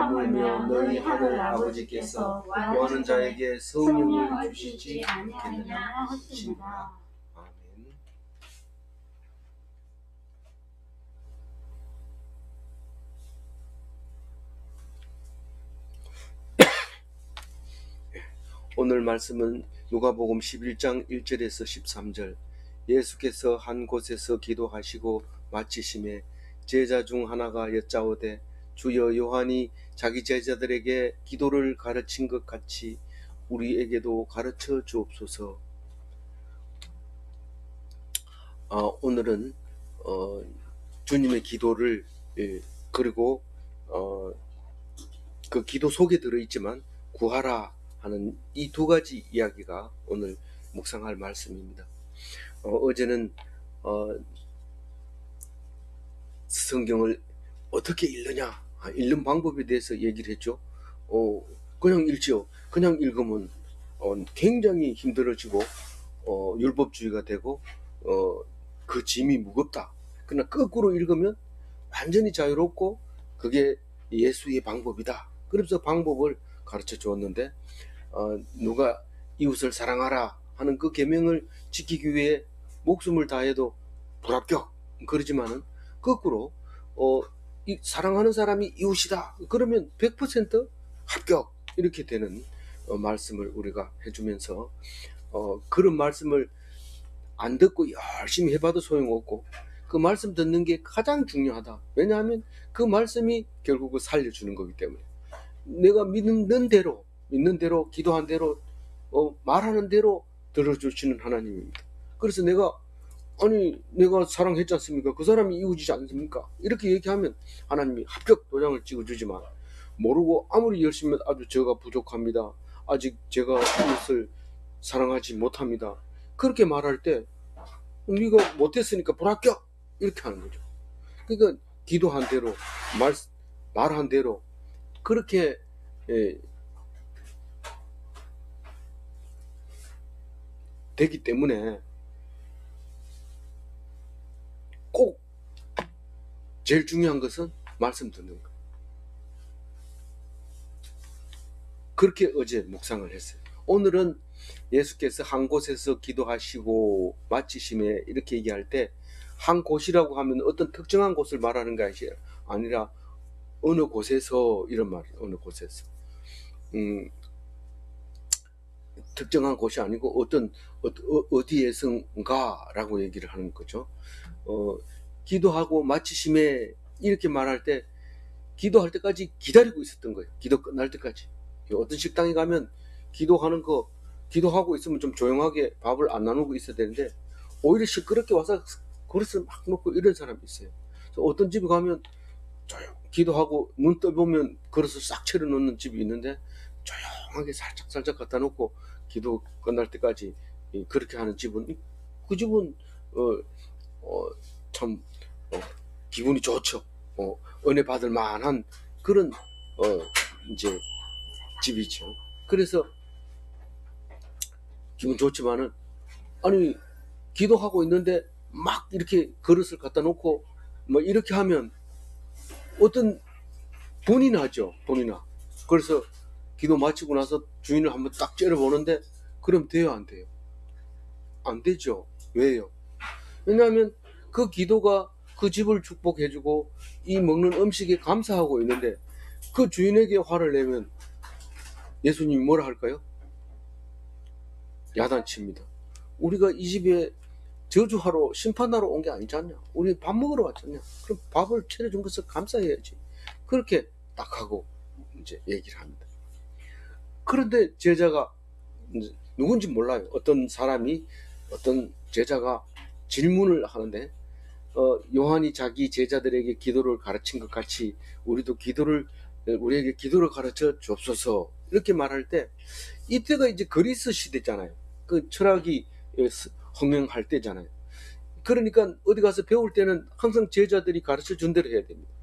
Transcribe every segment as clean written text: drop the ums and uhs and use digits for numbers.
하물며 너희 하늘 아버지께서 구하는 자에게 성령을 주시지 않겠느냐 하시니라. 아멘. 오늘 말씀은 누가복음 11장 1절에서 13절. 예수께서 한 곳에서 기도하시고 마치심에 제자 중 하나가 여짜오되 주여, 요한이 자기 제자들에게 기도를 가르친 것 같이 우리에게도 가르쳐 주옵소서. 오늘은 주님의 기도를 그리고 그 기도 속에 들어있지만 구하라 하는 이 두 가지 이야기가 오늘 묵상할 말씀입니다. 어제는 성경을 어떻게 읽느냐, 읽는 방법에 대해서 얘기를 했죠. 그냥 읽지요. 그냥 읽으면 굉장히 힘들어지고 율법주의가 되고 그 짐이 무겁다. 그러나 거꾸로 읽으면 완전히 자유롭고 그게 예수의 방법이다. 그래서 방법을 가르쳐 주었는데 누가 이웃을 사랑하라 하는 그 계명을 지키기 위해 목숨을 다해도 불합격. 그러지만은 거꾸로 사랑하는 사람이 이웃이다. 그러면 100% 합격. 이렇게 되는 말씀을 우리가 해주면서 그런 말씀을 안 듣고 열심히 해봐도 소용없고 그 말씀 듣는 게 가장 중요하다. 왜냐하면 그 말씀이 결국은 살려주는 거기 때문에 내가 믿는 대로 기도한 대로 말하는 대로 들어주시는 하나님입니다. 그래서 내가 사랑했지 않습니까? 그 사람이 이웃이지 않습니까? 이렇게 얘기하면 하나님이 합격 도장을 찍어주지만 모르고 아무리 열심히 해도 아주 제가 부족합니다. 아직 제가 이웃을 사랑하지 못합니다. 그렇게 말할 때 우리가 못했으니까 불합격 이렇게 하는 거죠. 그러니까 기도한 대로 말한 대로 그렇게 되기 때문에 꼭 제일 중요한 것은 말씀 듣는 거. 그렇게 어제 묵상을 했어요. 오늘은 예수께서 한 곳에서 기도하시고 마치심에 이렇게 얘기할 때 한 곳이라고 하면 어떤 특정한 곳을 말하는 것이 아니라 어느 곳에서 이런 말이에요. 어느 곳에서 특정한 곳이 아니고 어디에선가라고 얘기를 하는 거죠. 기도하고 마치심에 이렇게 말할 때 기도할 때까지 기다리고 있었던 거예요. 기도 끝날 때까지. 어떤 식당에 가면 기도하고 있으면 좀 조용하게 밥을 안 나누고 있어야 되는데 오히려 시끄럽게 와서 그릇을 막 놓고 이런 사람이 있어요. 그래서 어떤 집에 가면 기도하고 눈 떠보면 그릇을 싹 채려 놓는 집이 있는데 조용하게 살짝 갖다 놓고 기도 끝날 때까지 그렇게 하는 집은 그 집은 참 기분이 좋죠. 은혜 받을 만한 그런 이제 집이죠. 그래서 기분 좋지만은 기도하고 있는데 막 이렇게 그릇을 갖다 놓고 뭐 이렇게 하면 어떤 분이 나죠. 그래서 기도 마치고 나서 주인을 한번 딱 째려보는데 그럼 돼요, 안 돼요? 안 되죠. 왜요? 왜냐하면 그 기도가 그 집을 축복해주고 이 먹는 음식에 감사하고 있는데 그 주인에게 화를 내면 예수님이 뭐라 할까요? 야단칩니다. 우리가 이 집에 저주하러 심판하러 온 게 아니잖냐. 우리 밥 먹으러 왔잖냐. 그럼 밥을 차려준 것을 감사해야지. 그렇게 딱 하고 이제 얘기를 합니다. 그런데 제자가 누군지 몰라요. 어떤 제자가 질문을 하는데 요한이 자기 제자들에게 기도를 가르친 것 같이 우리에게 기도를 가르쳐 주옵소서 이렇게 말할 때 이때가 이제 그리스 시대잖아요. 그 철학이 흥행할 때잖아요. 그러니까 어디 가서 배울 때는 항상 제자들이 가르쳐 준 대로 해야 됩니다.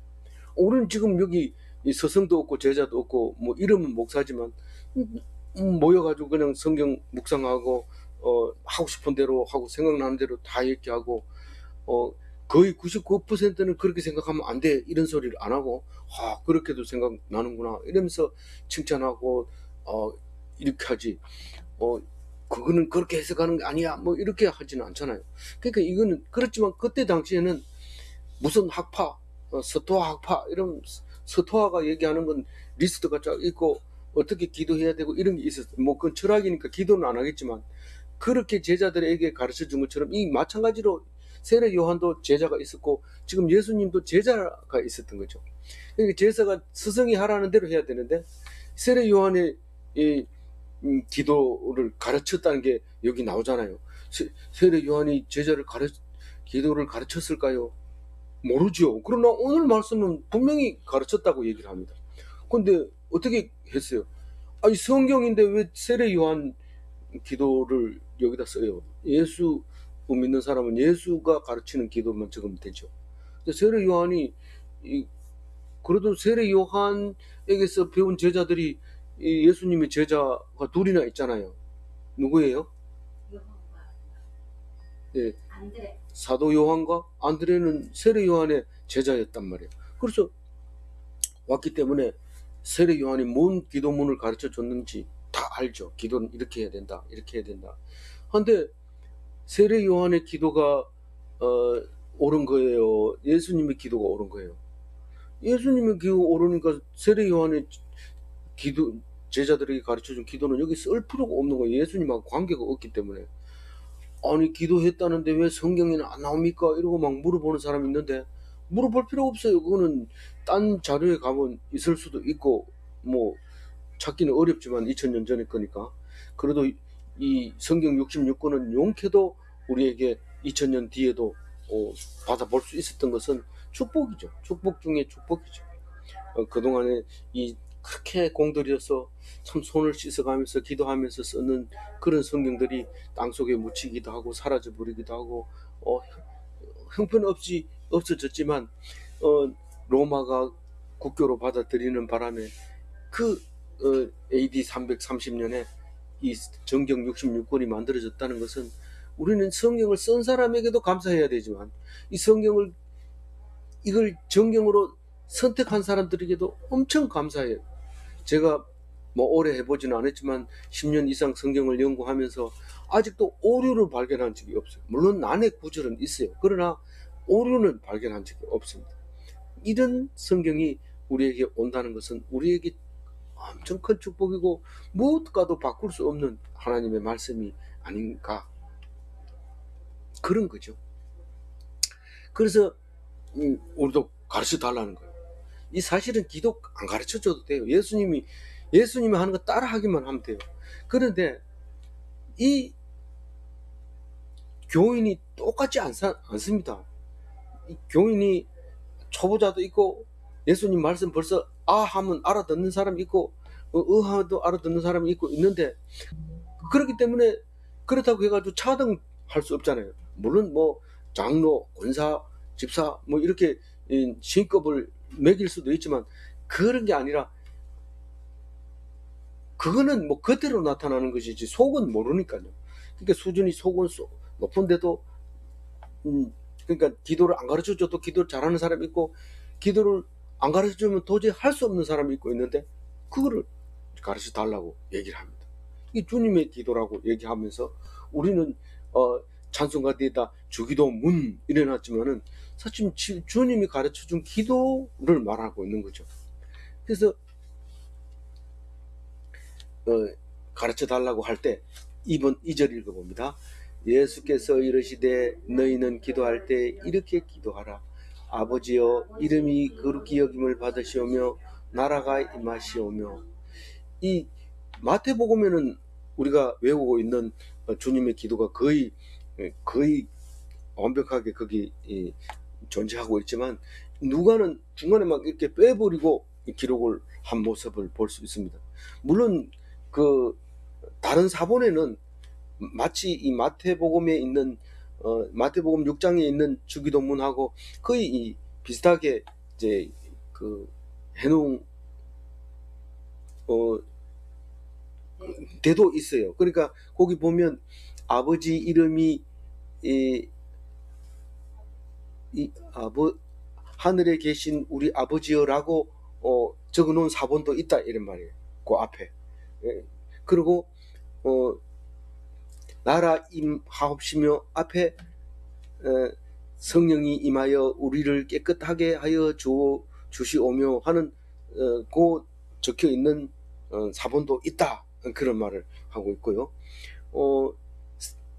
우리는 지금 여기 스승도 없고 제자도 없고 뭐 이름은 목사지만 모여가지고 그냥 성경 묵상하고 하고 싶은 대로 하고 생각나는 대로 다 얘기하고 거의 99%는 그렇게 생각하면 안 돼 이런 소리를 안 하고, 아 그렇게도 생각나는구나 이러면서 칭찬하고 이렇게 하지. 그거는 그렇게 해석하는 게 아니야 뭐 이렇게 하지는 않잖아요. 그러니까 이거는 그렇지만 그때 당시에는 무슨 학파, 서토하 학파 이런, 서토하가 얘기하는 건 리스트가 쫙 있고 어떻게 기도해야 되고 이런 게 있었어요. 뭐 그건 철학이니까 기도는 안 하겠지만 그렇게 제자들에게 가르쳐 준 것처럼 이 마찬가지로 세례 요한도 제자가 있었고 지금 예수님도 제자가 있었던 거죠. 그러니까 제사가 스승이 하라는 대로 해야 되는데 세례 요한의 이 기도를 가르쳤다는 게 여기 나오잖아요. 세례 요한이 기도를 가르쳤을까요? 모르죠. 그러나 오늘 말씀은 분명히 가르쳤다고 얘기를 합니다. 근데 어떻게 했어요? 아니 성경인데 왜 세례 요한 기도를 여기다 써요? 예수 믿는 사람은 예수가 가르치는 기도만 적으면 되죠. 근데 세례 요한이 그래도 세례 요한에게서 배운 제자들이 예수님의 제자가 둘이나 있잖아요. 누구예요? 예, 사도 요한과 안드레는 세례 요한의 제자였단 말이에요. 그래서 왔기 때문에 세례 요한이 뭔 기도문을 가르쳐 줬는지 다 알죠. 기도는 이렇게 해야 된다, 이렇게 해야 된다. 그런데 세례 요한의 기도가 옳은 거예요? 예수님의 기도가 옳은 거예요? 예수님의 기도가 옳으니까 세례 요한의 기도, 제자들에게 가르쳐준 기도는 여기 쓸 필요가 없는 거예요. 예수님하고 관계가 없기 때문에. 아니 기도했다는데 왜 성경에는 안 나옵니까? 이러고 막 물어보는 사람이 있는데 물어볼 필요 없어요. 그거는 딴 자료에 가면 있을 수도 있고 뭐 찾기는 어렵지만 2000년 전에 거니까. 그래도 이 성경 66권은 용케도 우리에게 2000년 뒤에도 받아볼 수 있었던 것은 축복이죠. 축복 중에 축복이죠. 그동안에 그렇게 공들여서 참 손을 씻어가면서 기도하면서 쓰는 그런 성경들이 땅속에 묻히기도 하고 사라져 버리기도 하고 형편없이 없어졌지만 로마가 국교로 받아들이는 바람에 그 AD 330년에 이 정경 66권이 만들어졌다는 것은 우리는 성경을 쓴 사람에게도 감사해야 되지만 이 이걸 정경으로 선택한 사람들에게도 엄청 감사해요. 제가 뭐 오래 해보지는 않았지만 10년 이상 성경을 연구하면서 아직도 오류를 발견한 적이 없어요. 물론 난해 구절은 있어요. 그러나 오류는 발견한 적이 없습니다. 이런 성경이 우리에게 온다는 것은 우리에게 엄청 큰 축복이고 무엇과도 바꿀 수 없는 하나님의 말씀이 아닌가, 그런 거죠. 그래서 우리도 가르쳐 달라는 거예요. 이 사실은 기도 안 가르쳐 줘도 돼요. 예수님이 하는 거 따라 하기만 하면 돼요. 그런데 이 교인이 똑같지 않습니다. 이 교인이 초보자도 있고 예수님 말씀 벌써 하면 알아듣는 사람이 있고 하도 알아듣는 사람이 있고 있는데, 그렇기 때문에 그렇다고 해가지고 차등할 수 없잖아요. 물론 뭐 장로, 권사, 집사 뭐 이렇게 신급을 매길 수도 있지만 그런 게 아니라 그거는 뭐 겉으로 나타나는 것이지 속은 모르니까요. 그러니까 수준이 속은 높은데도 그러니까 기도를 안 가르쳐줘도 기도를 잘하는 사람이 있고 기도를 안 가르쳐주면 도저히 할 수 없는 사람이 있고 있는데 그거를 가르쳐 달라고 얘기를 합니다. 이 주님의 기도라고 얘기하면서 우리는 찬송가 뒤에다 주기도 문 이래놨지만은 사실 주님이 가르쳐준 기도를 말하고 있는 거죠. 그래서 가르쳐 달라고 할 때 2절 읽어봅니다. 예수께서 이르시되 너희는 기도할 때 이렇게 기도하라. 아버지여 이름이 거룩히 여김을 받으시오며 나라가 임하시오며. 이 마태복음에는 우리가 외우고 있는 주님의 기도가 거의 완벽하게 거기 존재하고 있지만 누가는 중간에 막 이렇게 빼버리고 기록을 한 모습을 볼 수 있습니다. 물론 그 다른 사본에는 마치 이 마태복음에 있는 마태복음 6장에 있는 주기도문하고 거의 비슷하게 이제 그 해놓은 데도 있어요. 그러니까 거기 보면 아버지 이름이 이 하늘에 계신 우리 아버지여라고 적어놓은 사본도 있다 이런 말이에요. 그 앞에. 예. 그리고 나라 임하옵시며 앞에 성령이 임하여 우리를 깨끗하게 하여 주시오며 하는 그 적혀 있는 사본도 있다 그런 말을 하고 있고요.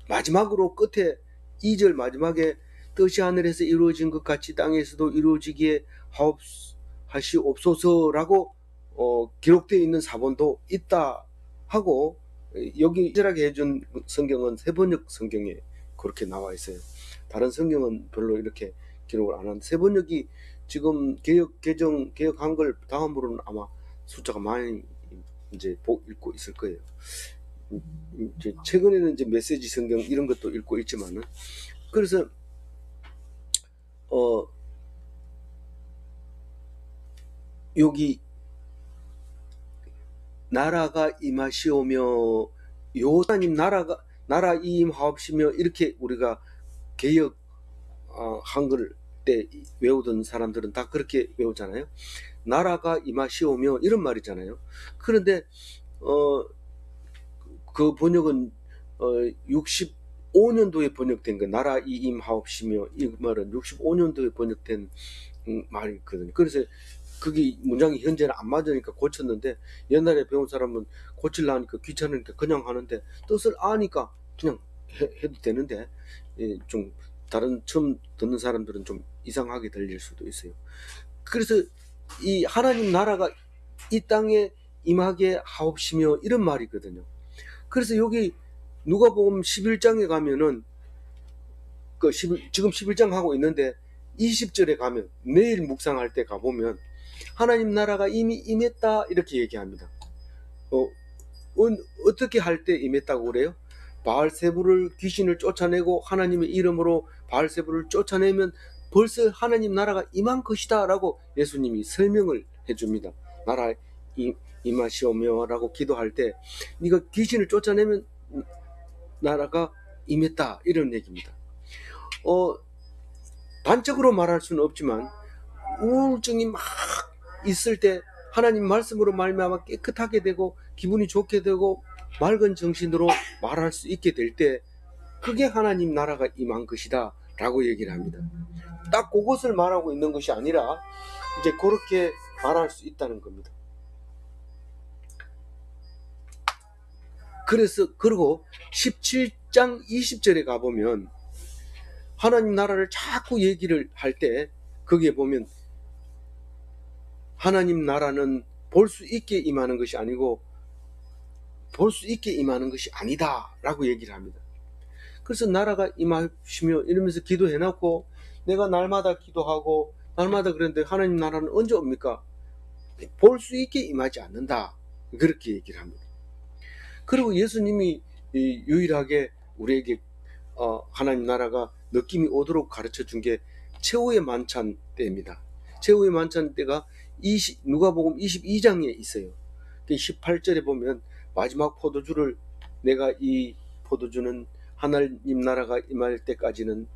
마지막으로 끝에 2절 마지막에 뜻이 하늘에서 이루어진 것 같이 땅에서도 이루어지기에 하옵소서라고 기록되어 있는 사본도 있다 하고, 여기 이절하게 해준 성경은 세번역 성경에 그렇게 나와 있어요. 다른 성경은 별로 이렇게 기록을 안 하는데 세번역이 지금 개혁 한글 다음으로는 아마 숫자가 많이 이제 읽고 있을 거예요. 이제 최근에는 이제 메시지 성경 이런 것도 읽고 있지만은, 그래서 여기 나라가 임하시오며 요 하나님 나라 임하옵시며 이렇게 우리가 개혁 한글 때 외우던 사람들은 다 그렇게 외우잖아요. 나라가 임하시오며 이런 말이잖아요. 그런데 그 번역은 65년도에 번역된 거, 나라 임하옵시며 이 말은 65년도에 번역된 말이거든요. 그래서 그게 문장이 현재는 안 맞으니까 고쳤는데, 옛날에 배운 사람은 고치려 하니까 귀찮으니까 그냥 하는데 뜻을 아니까 그냥 해도 되는데, 좀 다른 처음 듣는 사람들은 좀 이상하게 들릴 수도 있어요. 그래서 이 하나님 나라가 이 땅에 임하게 하옵시며 이런 말이거든요. 그래서 여기 누가복음 11장에 가면은 지금 11장 하고 있는데 20절에 가면, 내일 묵상할 때 가보면 하나님 나라가 이미 임했다 이렇게 얘기합니다. 어떻게 할 때 임했다고 그래요? 바알세불을 귀신을 쫓아내고 하나님의 이름으로 바알세불을 쫓아내면 벌써 하나님 나라가 임한 것이다 라고 예수님이 설명을 해줍니다. 나라 임하시오며 라고 기도할 때 네가 귀신을 쫓아내면 나라가 임했다 이런 얘기입니다. 단적으로 말할 수는 없지만 우울증이 막 있을 때 하나님 말씀으로 말미암아 깨끗하게 되고 기분이 좋게 되고 맑은 정신으로 말할 수 있게 될 때 그게 하나님 나라가 임한 것이다 라고 얘기를 합니다. 딱 그것을 말하고 있는 것이 아니라 이제 그렇게 말할 수 있다는 겁니다. 그리고 17장 20절에 가보면 하나님 나라를 자꾸 얘기를 할 때 거기에 보면 하나님 나라는 볼 수 있게 임하는 것이 아니고 볼 수 있게 임하는 것이 아니다 라고 얘기를 합니다. 그래서 나라가 임하시며 이러면서 기도해놓고 내가 날마다 기도하고 날마다 그랬는데 하나님 나라는 언제 옵니까? 볼 수 있게 임하지 않는다 그렇게 얘기를 합니다. 그리고 예수님이 유일하게 우리에게 하나님 나라가 느낌이 오도록 가르쳐준 게 최후의 만찬 때입니다. 최후의 만찬 때가 누가복음 22장에 있어요. 18절에 보면 마지막 포도주를 내가 이 포도주는 하나님 나라가 임할 때까지는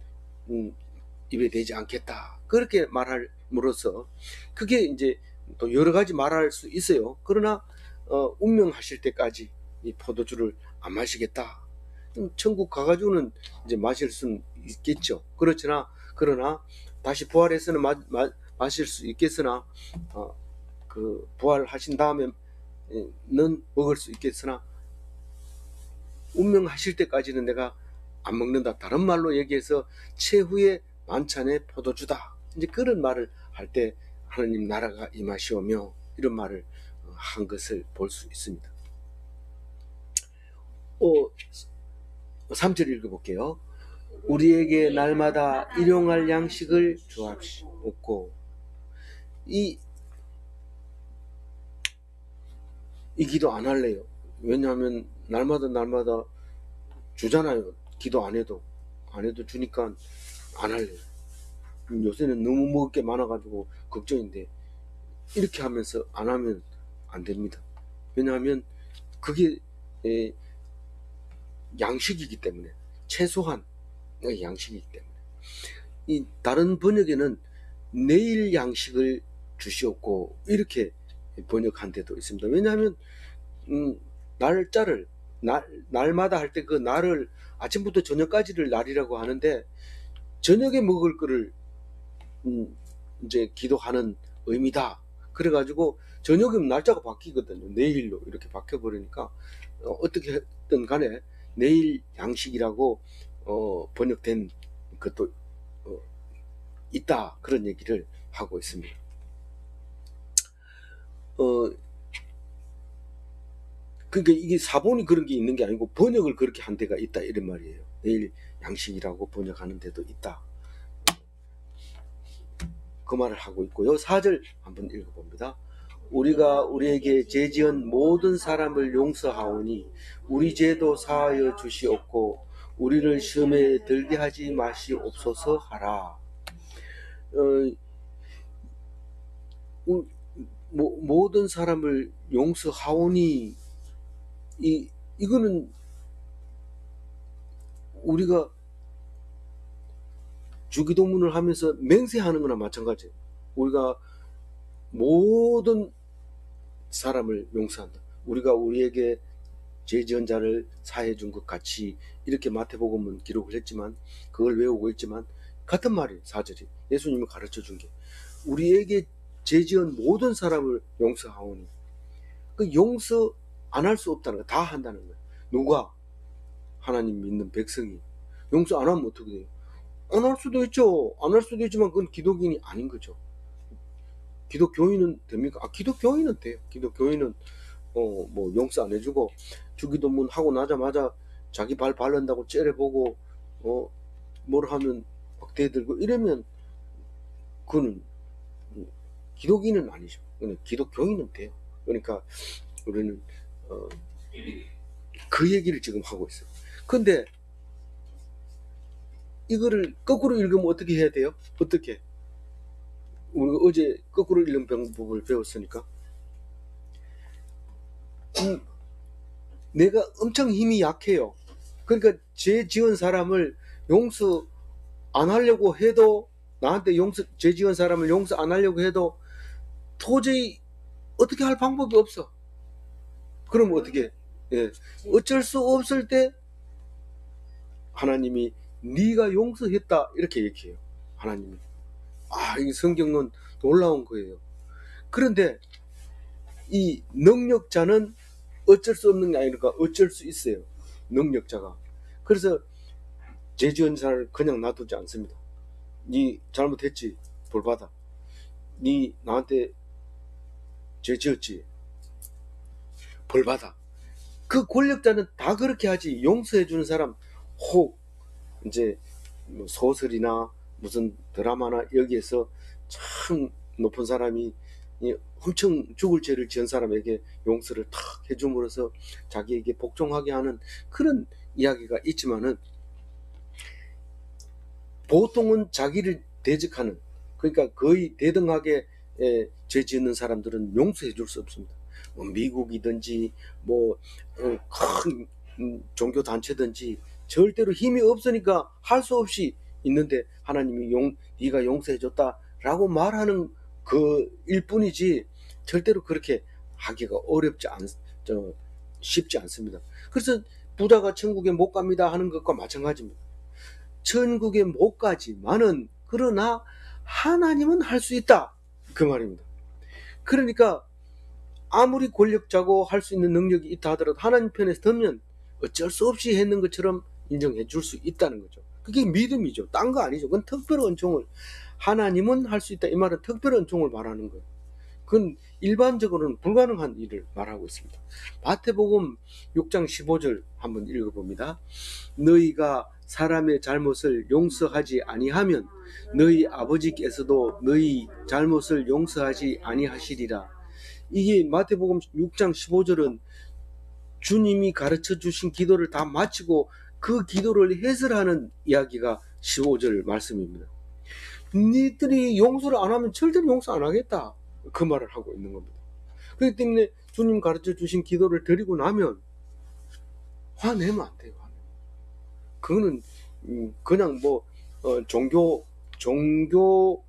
입에 대지 않겠다 그렇게 말함으로써 그게 이제 또 여러 가지 말할 수 있어요. 그러나 운명하실 때까지 이 포도주를 안 마시겠다. 천국 가가지고는 이제 마실 수는 있겠죠. 그러나 다시 부활해서는 마실 수 있겠으나 그 부활하신 다음에는 먹을 수 있겠으나 운명하실 때까지는 내가 안 먹는다. 다른 말로 얘기해서 최후의 만찬의 포도주다. 이제 그런 말을 할 때 하나님 나라가 임하시오며 이런 말을 한 것을 볼 수 있습니다. 3절 읽어볼게요. 우리에게 날마다 일용할 양식을 주옵시고. 이 기도 안 할래요. 왜냐하면 날마다 주잖아요. 기도 안 해도 주니까 안 할래요. 요새는 너무 먹을 게 많아가지고 걱정인데 이렇게 하면서 안 하면 안 됩니다. 왜냐하면 그게 양식이기 때문에, 최소한 양식이기 때문에 이 다른 번역에는 내일 양식을 주시옵고 이렇게 번역한 데도 있습니다. 왜냐하면 날짜를 날마다 할 때 그 날을 아침부터 저녁까지를 날이라고 하는데 저녁에 먹을 거를 이제 기도하는 의미다. 그래가지고 저녁이면 날짜가 바뀌거든요. 내일로 이렇게 바뀌어버리니까 어떻게 했든 간에 내일 양식이라고 번역된 것도 있다. 그런 얘기를 하고 있습니다. 그러니까 이게 사본이 그런 게 있는 게 아니고 번역을 그렇게 한 데가 있다 이런 말이에요. 내일 양식이라고 번역하는 데도 있다. 그 말을 하고 있고요. 4절 한번 읽어봅니다. 우리가 우리에게 죄지은 모든 사람을 용서하오니 우리 죄도 사하여 주시옵고 우리를 시험에 들게 하지 마시옵소서 하라. 모든 사람을 용서하오니 이거는 우리가 주기도문을 하면서 맹세하는 거나 마찬가지예요. 우리가 모든 사람을 용서한다. 우리가 우리에게 죄 지은 자를 사해 준 것 같이 이렇게 마태복음은 기록을 했지만 그걸 외우고 있지만 같은 말이에요. 4절이 예수님이 가르쳐 준 게 우리에게 죄 지은 모든 사람을 용서하오니 그 용서 안 할 수 없다는 거 다 한다는 거예요. 누가? 하나님 믿는 백성이. 용서 안 하면 어떻게 돼요? 안 할 수도 있죠. 안 할 수도 있지만 그건 기독인이 아닌 거죠. 기독교인은 됩니까? 기독교인은 돼요. 기독교인은 뭐 용서 안 해주고 주기도문 하고 나자마자 자기 발 바른다고 째려보고 뭘 하면 막 대들고 이러면 그는 기독인은 아니죠. 기독교인은 돼요. 그러니까 우리는 그 얘기를 지금 하고 있어요. 근데 이거를 거꾸로 읽으면 어떻게 해야 돼요? 어떻게? 우리가 어제 거꾸로 읽는 방법을 배웠으니까 내가 엄청 힘이 약해요. 그러니까 죄 지은 사람을 용서 안 하려고 해도 나한테 죄 지은 사람을 용서 안 하려고 해도 도저히 어떻게 할 방법이 없어. 그럼 어떻게? 예. 어쩔 수 없을 때 하나님이 네가 용서했다 이렇게 얘기해요. 하나님이. 이 성경은 놀라운 거예요. 그런데 이 능력자는 어쩔 수 없는 게 아니라 어쩔 수 있어요. 능력자가. 그래서 죄 지은 사람을 그냥 놔두지 않습니다. 네 잘못했지? 벌받아. 네 나한테 죄 지었지? 벌받아. 그 권력자는 다 그렇게 하지. 용서해주는 사람 혹 이제 소설이나 무슨 드라마나 여기에서 참 높은 사람이 엄청 죽을 죄를 지은 사람에게 용서를 탁 해줌으로써 자기에게 복종하게 하는 그런 이야기가 있지만은 보통은 자기를 대적하는, 그러니까 거의 대등하게 죄 짓는 사람들은 용서해 줄 수 없습니다. 뭐 미국이든지 큰 종교 단체든지 절대로 힘이 없으니까 할 수 없이 있는데 하나님이 네가 용서해 줬다라고 말하는 그 일뿐이지 절대로 그렇게 하기가 쉽지 않습니다. 그래서 부자가 천국에 못 갑니다 하는 것과 마찬가지입니다. 천국에 못 가지만은 그러나 하나님은 할 수 있다 그 말입니다. 그러니까 아무리 권력자고 할 수 있는 능력이 있다 하더라도 하나님 편에 서면 어쩔 수 없이 했는 것처럼 인정해 줄 수 있다는 거죠. 그게 믿음이죠. 딴 거 아니죠. 그건 특별 은총을, 하나님은 할 수 있다 이 말은 특별 은총을 말하는 거예요. 그건 일반적으로는 불가능한 일을 말하고 있습니다. 마태복음 6장 15절 한번 읽어봅니다. 너희가 사람의 잘못을 용서하지 아니하면 너희 아버지께서도 너희 잘못을 용서하지 아니하시리라. 이게 마태복음 6장 15절은 주님이 가르쳐 주신 기도를 다 마치고 그 기도를 해설하는 이야기가 15절 말씀입니다. 니들이 용서를 안 하면 절대로 용서 안 하겠다 그 말을 하고 있는 겁니다. 그렇기 때문에 주님 가르쳐 주신 기도를 드리고 나면 화내면 안 돼요. 그거는 그냥 종교 종교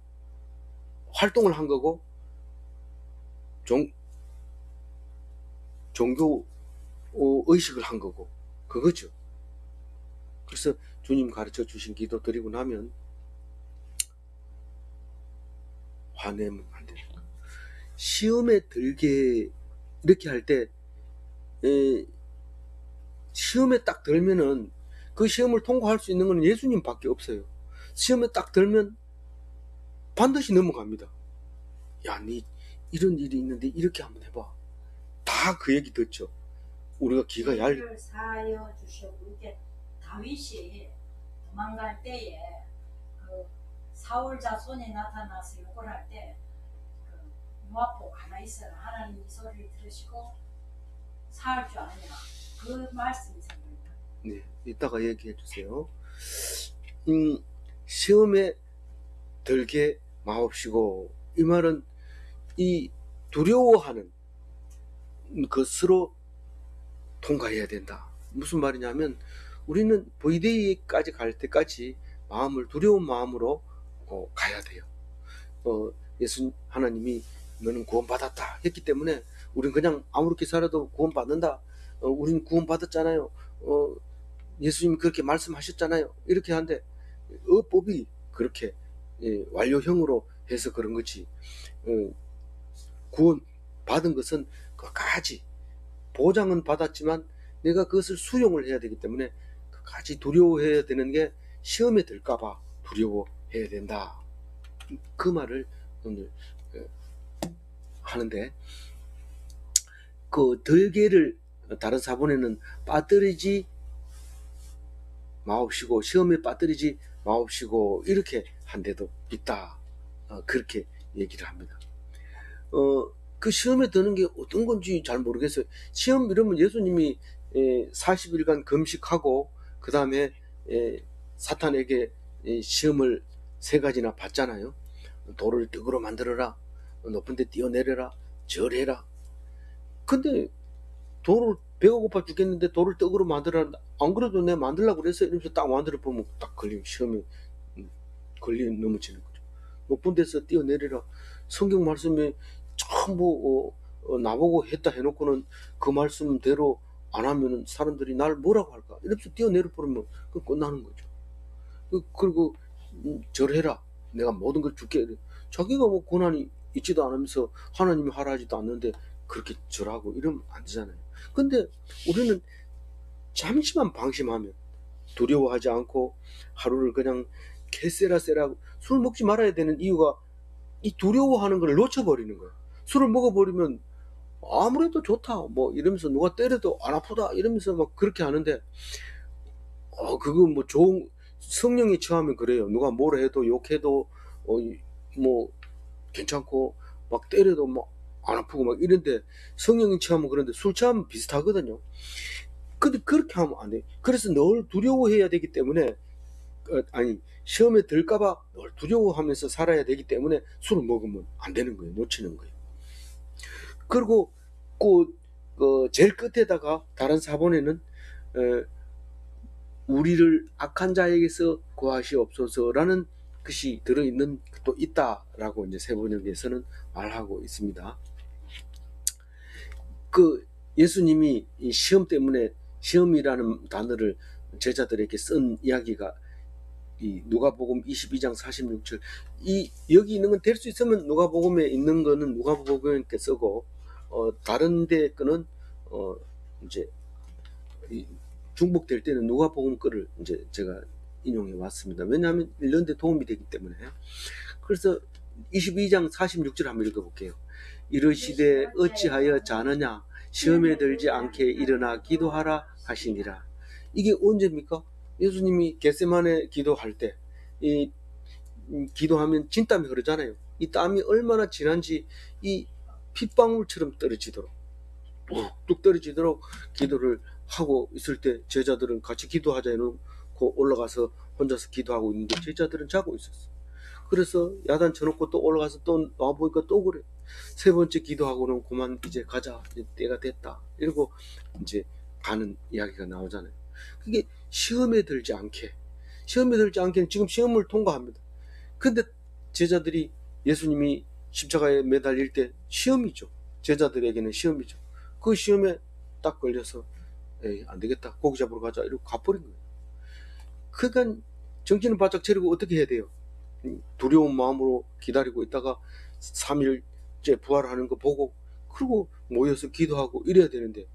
활동을 한 거고 종교 의식을 한 거고 그거죠. 그래서 주님 가르쳐 주신 기도 드리고 나면 화내면 안 되는 거예요. 시험에 들게 이렇게 할 때 시험에 딱 들면은 그 시험을 통과할 수 있는 건 예수님밖에 없어요. 시험에 딱 들면 반드시 넘어갑니다. 야, 니 이런 일이 있는데 이렇게 한번 해봐. 다 그 얘기 듣죠. 우리가 귀가 죄를 사하여 주시고 이게 다윗이 도망갈 때에 그 사울 자손이 나타나서 욕을 할 때 그 요압보 가만히 있어라 하나님 이 소리를 들으시고 사할 줄 아냐 그 말씀이 생각나요. 네, 이따가 얘기해 주세요. 시험에 들게 마옵시고 이 말은 이 두려워하는 것으로 통과해야 된다. 무슨 말이냐면 우리는 V-Day까지 갈 때까지 마음을 두려운 마음으로 가야 돼요. 예수 하나님이 너는 구원받았다 했기 때문에 우리는 그냥 아무렇게 살아도 구원받는다. 우리는 구원받았잖아요. 예수님이 그렇게 말씀하셨잖아요. 이렇게 하는데 어법이 그렇게 완료형으로 해서 그런 거지. 구원 받은 것은 끝까지 보장은 받았지만 내가 그것을 수용을 해야 되기 때문에 끝까지 두려워해야 되는 게 시험에 들까봐 두려워해야 된다. 그 말을 오늘 하는데 그 들개를 다른 사본에는 빠뜨리지 마옵시고 시험에 빠뜨리지 마옵시고 이렇게 한 데도 있다. 그렇게 얘기를 합니다. 그 시험에 드는 게 어떤 건지 잘 모르겠어요. 시험 이러면 예수님이 40일간 금식하고 그 다음에 사탄에게 시험을 3가지나 받잖아요. 돌을 떡으로 만들어라, 높은 데 뛰어내려라, 절해라. 근데 돌을 배가 고파 죽겠는데 돌을 떡으로 만들어라. 안 그래도 내가 만들려고 그랬어요. 이러면서 딱 만들어 보면 딱 걸리면 시험에 넘어지는 거죠. 높은 데서 뛰어내려라. 성경 말씀에 전부 나보고 했다 해놓고는 그 말씀대로 안 하면은 사람들이 날 뭐라고 할까? 이러면서 뛰어내려 버리면 그 끝나는 거죠. 그리고 절해라. 내가 모든 걸 줄게. 자기가 뭐 고난이 있지도 않으면서 하나님이 하라 하지도 않는데 그렇게 절하고 이러면 안 되잖아요. 근데 우리는 잠시만 방심하면 두려워하지 않고 하루를 그냥 개쎄라쎄라고 술 먹지 말아야 되는 이유가 이 두려워하는 걸 놓쳐버리는 거예요. 술을 먹어버리면 아무래도 좋다 뭐 이러면서 누가 때려도 안 아프다 이러면서 막 그렇게 하는데 그거 뭐 좋은 성령이 처하면 그래요. 누가 뭐라 해도 욕해도 뭐 괜찮고 막 때려도 막 안 아프고 막 이런데 성령이 처하면 그런데 술 취하면 비슷하거든요. 근데 그렇게 하면 안 돼. 그래서 늘 두려워해야 되기 때문에 시험에 들까봐 늘 두려워하면서 살아야 되기 때문에 술을 먹으면 안 되는 거예요. 놓치는 거예요. 그리고 제일 끝에다가 다른 사본에는 우리를 악한 자에게서 구하시옵소서라는 것이 들어있는 것도 있다라고 이제 세번역에서는 말하고 있습니다. 예수님이 이 시험 때문에 시험이라는 단어를 제자들에게 쓴 이야기가 이 누가복음 22장 46절 여기 있는 건 될 수 있으면 누가복음에 있는 거는 누가복음에 쓰고 다른 데 거는 이제 중복될 때는 누가복음 거를 이제 제가 인용해 왔습니다. 왜냐하면 이런 데 도움이 되기 때문에. 그래서 22장 46절 한번 읽어볼게요. 이르시되 어찌하여 자느냐 시험에 들지 않게 일어나 기도하라 하시니라. 이게 언제입니까? 예수님이 겟세마네 기도할 때 기도하면 진땀이 흐르잖아요. 이 땀이 얼마나 진한지 이 핏방울처럼 떨어지도록 뚝뚝 떨어지도록 기도를 하고 있을 때 제자들은 같이 기도하자 해놓고 올라가서 혼자서 기도하고 있는데 제자들은 자고 있었어요. 그래서 야단 쳐놓고 또 올라가서 또 나와보니까 또 그래. 3번째 기도하고는 그만 이제 가자. 이제 때가 됐다. 이러고 이제 가는 이야기가 나오잖아요. 그게 시험에 들지 않게 지금 시험을 통과합니다. 근데 제자들이 예수님이 십자가에 매달릴 때 시험이죠. 제자들에게는 시험이죠. 그 시험에 딱 걸려서 에이, 안 되겠다. 고기 잡으러 가자. 이러고 가버린 거예요. 그러니까 정신을 바짝 차리고 어떻게 해야 돼요? 두려운 마음으로 기다리고 있다가 3일째 부활하는 거 보고 그리고 모여서 기도하고 이래야 되는데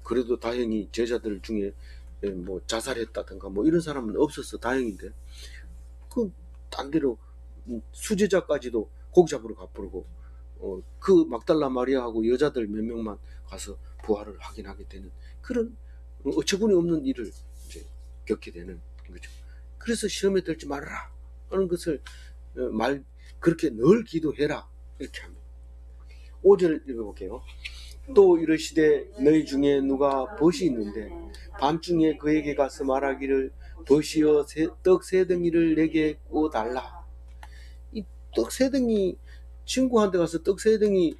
그래도 다행히 제자들 중에 뭐 자살했다든가 뭐 이런 사람은 없어서 다행인데 딴 데로 수제자까지도 고기 잡으러 가버리고 그 막달라 마리아하고 여자들 몇 명만 가서 부활을 확인하게 되는 그런 어처구니 없는 일을 이제 겪게 되는 거죠. 그래서 시험에 들지 말아라 하는 것을 그렇게 늘 기도해라 이렇게 합니다. 5절 읽어볼게요. 또 이르시되 너희 중에 누가 벗이 있는데 밤중에 그에게 가서 말하기를 벗이여 떡 세 덩이를 내게 구워달라. 이 떡 세 덩이 친구한테 가서 떡 세 덩이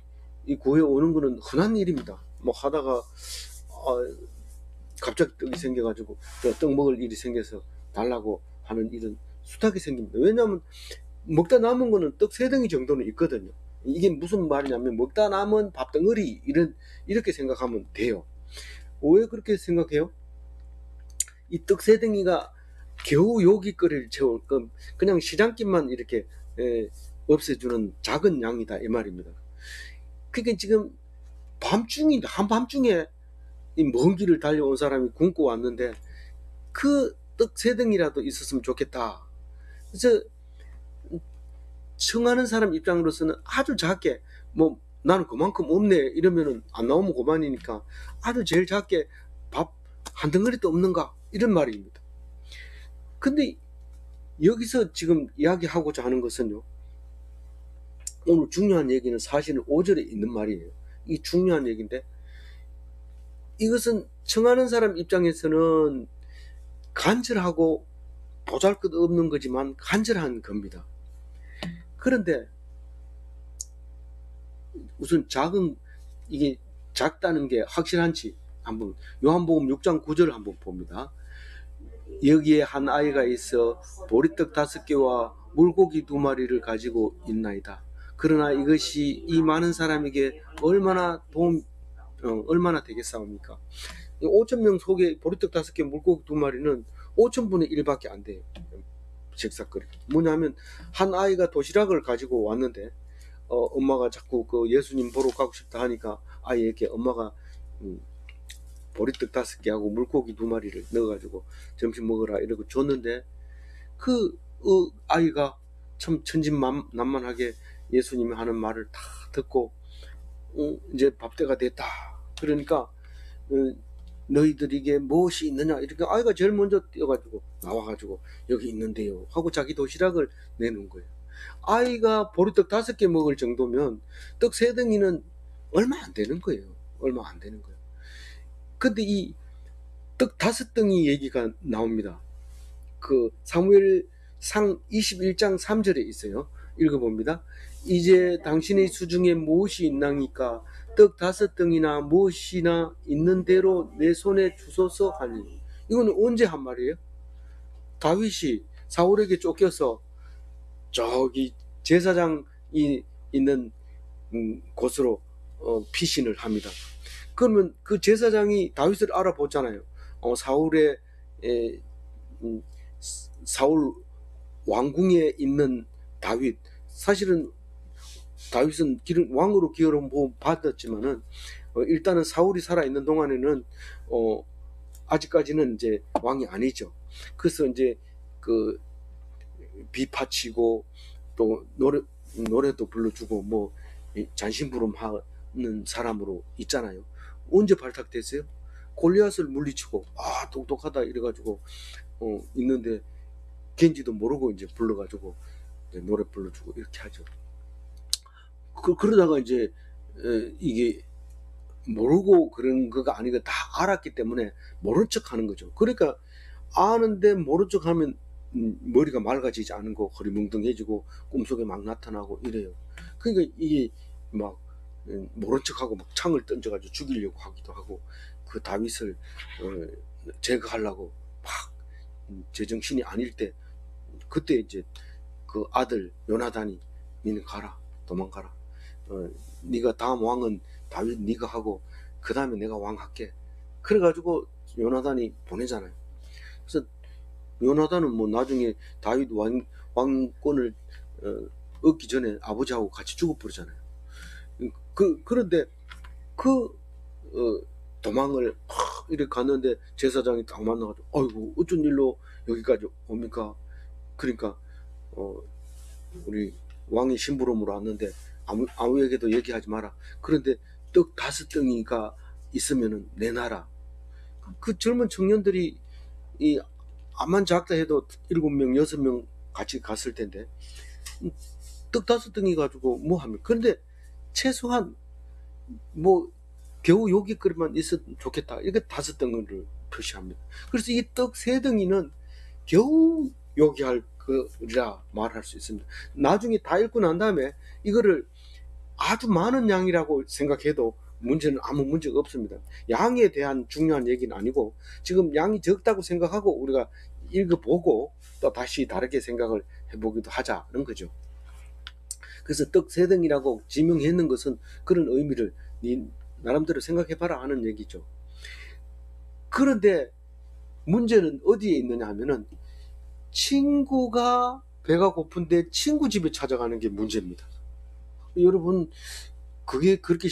구해오는 거는 흔한 일입니다. 뭐 하다가 갑자기 떡이 생겨가지고 떡 먹을 일이 생겨서 달라고 하는 일은 숱하게 생깁니다. 왜냐하면 먹다 남은 거는 떡 세 덩이 정도는 있거든요. 이게 무슨 말이냐면 먹다 남은 밥덩어리 이렇게 생각하면 돼요. 왜 그렇게 생각해요? 이 떡 세 덩이가 겨우 요깃거리를 채울 그냥 시장김만 이렇게 없애주는 작은 양이다 이 말입니다. 그러니까 지금 한밤중에 이 먼 길을 달려온 사람이 굶고 왔는데 그 떡 세 덩이라도 있었으면 좋겠다. 그래서 청하는 사람 입장으로서는 아주 작게 뭐 나는 그만큼 없네 이러면은 안 나오면 그만이니까 아주 제일 작게 밥 한 덩어리도 없는가 이런 말입니다. 근데 여기서 지금 이야기하고자 하는 것은요, 오늘 중요한 얘기는 사실은 5절에 있는 말이에요. 이 중요한 얘기인데 이것은 청하는 사람 입장에서는 간절하고 보잘것없는 거지만 간절한 겁니다. 그런데 우선 이게 작다는 게 확실한지 한번 요한복음 6장 9절을 한번 봅니다. 여기에 한 아이가 있어 보리떡 5개와 물고기 2마리를 가지고 있나이다. 그러나 이것이 이 많은 사람에게 얼마나 되겠사옵니까? 5,000명 속에 보리떡 5개, 물고기 2마리는 5,000분의 1밖에 안 돼요. 식사거리. 뭐냐면 한 아이가 도시락을 가지고 왔는데 엄마가 자꾸 그 예수님 보러 가고 싶다 하니까 아이에게 엄마가 보리떡 5개하고 물고기 2마리를 넣어가지고 점심 먹으라 이러고 줬는데 그 아이가 참 천진난만하게 예수님이 하는 말을 다 듣고 이제 밥때가 됐다. 그러니까 너희들에게 무엇이 있느냐 이렇게 아이가 제일 먼저 뛰어가지고 나와가지고 여기 있는데요 하고 자기 도시락을 내놓은 거예요. 아이가 보리떡 5개 먹을 정도면 떡 3덩이는 얼마 안 되는 거예요. 얼마 안 되는 거예요. 근데 이 떡 5덩이 얘기가 나옵니다. 그 사무엘상 21장 3절에 있어요. 읽어봅니다. 이제 당신의 수중에 무엇이 있나니까 떡 5덩이나 무엇이나 있는 대로 내 손에 주소서 하니. 이거는 언제 한 말이에요? 다윗이 사울에게 쫓겨서 저기 제사장이 있는 곳으로 피신을 합니다. 그러면 그 제사장이 다윗을 알아보잖아요. 사울 왕궁에 있는 다윗. 사실은 다윗은 왕으로 기름 부음 받았지만은 일단은 사울이 살아 있는 동안에는 아직까지는 이제 왕이 아니죠. 그래서 이제 그 비파치고 또 노래도 불러주고 뭐 잔심부름하는 사람으로 있잖아요. 언제 발탁됐어요? 골리앗을 물리치고 똑똑하다 이래가지고 있는데 겐지도 모르고 이제 불러가지고 노래 불러주고 이렇게 하죠. 그러다가 이제 이게 모르고 그런 거가 아니고 다 알았기 때문에 모른 척 하는 거죠. 그러니까 아는데 모른 척 하면 머리가 맑아지지 않은 거 허리멍덩해지고 꿈속에 막 나타나고 이래요. 그러니까 이게 막 모른 척하고 막 창을 던져가지고 죽이려고 하기도 하고 그 다윗을 제거하려고 막 제정신이 아닐 때 그때 이제 그 아들 요나단이 니는 가라, 도망가라. 네가 다음 왕은 다윗 네가 하고 그 다음에 내가 왕 할게. 그래가지고 요나단이 보내잖아요. 그래서 요나단은 뭐 나중에 다윗 왕권을 얻기 전에 아버지하고 같이 죽어버리잖아요. 그런데 그 도망을 이렇게 갔는데 제사장이 딱 만나가지고 아이고 어쩐 일로 여기까지 옵니까? 그러니까 우리 왕이 심부름으로 왔는데 아무에게도 얘기하지 마라. 그런데 떡 5덩이가 있으면은 내놔라. 그 젊은 청년들이 이 암만 작다 해도 7명, 6명 같이 갔을 텐데 떡 5덩이 가지고 뭐 합니까? 그런데 최소한 뭐 겨우 요깃거리만 있어도 좋겠다. 이게 5덩이를 표시합니다. 그래서 이 떡 3덩이는 겨우 요기할 거라 말할 수 있습니다. 나중에 다 읽고 난 다음에 이거를 아주 많은 양이라고 생각해도 문제는 아무 문제가 없습니다. 양에 대한 중요한 얘기는 아니고 지금 양이 적다고 생각하고 우리가 읽어보고 또 다시 다르게 생각을 해보기도 하자는 거죠. 그래서 떡 3덩이라고 지명했는 것은 그런 의미를 네 나름대로 생각해봐라 하는 얘기죠. 그런데 문제는 어디에 있느냐 하면은 친구가 배가 고픈데 친구 집에 찾아가는 게 문제입니다. 여러분 그게 그렇게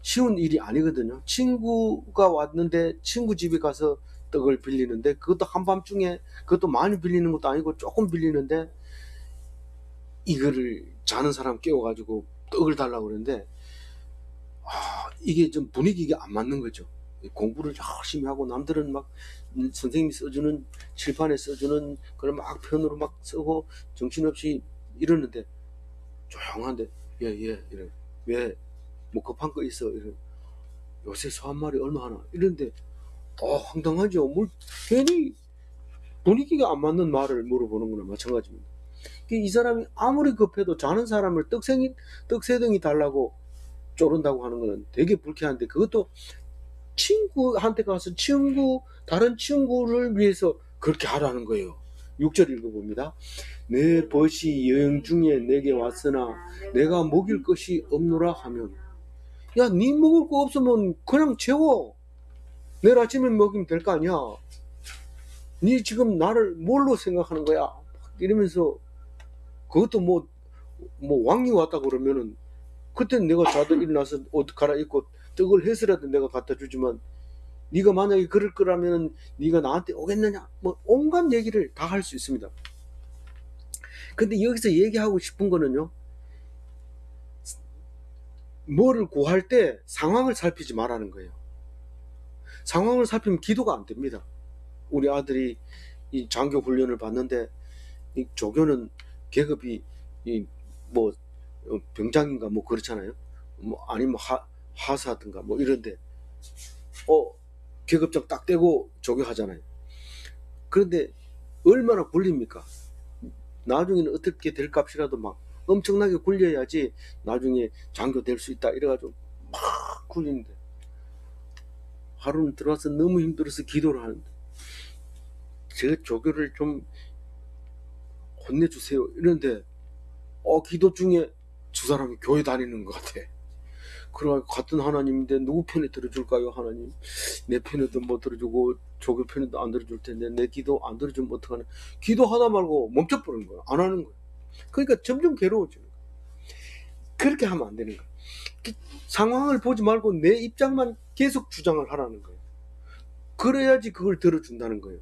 쉬운 일이 아니거든요. 친구가 왔는데 친구 집에 가서 떡을 빌리는데 그것도 한밤중에 그것도 많이 빌리는 것도 아니고 조금 빌리는데 이거를 자는 사람 깨워가지고 떡을 달라고 그러는데 이게 좀 분위기가 안 맞는 거죠. 공부를 열심히 하고 남들은 막 선생님이 써주는 칠판에 써주는 그걸 막 편으로 막 쓰고 정신없이 이러는데 조용한데 이래 왜 뭐 급한 거 있어 이래 요새 소 한 마리 얼마 하나 이러는데 황당하죠. 뭘 괜히 분위기가 안 맞는 말을 물어보는 거나 마찬가지입니다. 이 사람이 아무리 급해도 자는 사람을 떡 3덩이 달라고 쪼른다고 하는 거는 되게 불쾌한데 그것도 친구한테 가서 다른 친구를 위해서 그렇게 하라는 거예요. 6절 읽어봅니다. 내 벗이 여행 중에 내게 왔으나 내가 먹일 것이 없노라 하면 야, 네 먹을 거 없으면 그냥 재워. 내일 아침에 먹이면 될 거 아니야. 네 지금 나를 뭘로 생각하는 거야? 이러면서 그것도 뭐 왕이 왔다 그러면은 그때는 내가 자다 일어나서 옷 갈아입고 떡을 해서라도 내가 갖다 주지만 네가 만약에 그럴 거라면 네가 나한테 오겠느냐? 뭐 온갖 얘기를 다 할 수 있습니다. 근데 여기서 얘기하고 싶은 거는요. 뭐를 구할 때 상황을 살피지 말라는 거예요. 상황을 살피면 기도가 안 됩니다. 우리 아들이 이 장교 훈련을 받는데 이 조교는 계급이 뭐 병장인가 뭐 그렇잖아요. 뭐 아니면 하사든가 뭐 이런데 계급장 딱 떼고 조교하잖아요. 그런데 얼마나 굴립니까? 나중에는 어떻게 될 값이라도 막 엄청나게 굴려야지 나중에 장교 될 수 있다 이래가지고 막 굴리는데 하루는 들어와서 너무 힘들어서 기도를 하는데 제 조교를 좀 혼내주세요 이런데 기도 중에 두 사람이 교회 다니는 것 같아. 그래가지고 같은 하나님인데 누구 편에 들어줄까요? 하나님 내 편에도 못 들어주고 조교 편에도 안 들어줄 텐데 내 기도 안 들어주면 어떡하나. 기도하다 말고 멈춰버리는 거야. 안 하는 거야. 그러니까 점점 괴로워지는 거야. 그렇게 하면 안 되는 거야. 상황을 보지 말고 내 입장만 계속 주장을 하라는 거예요. 그래야지 그걸 들어준다는 거예요.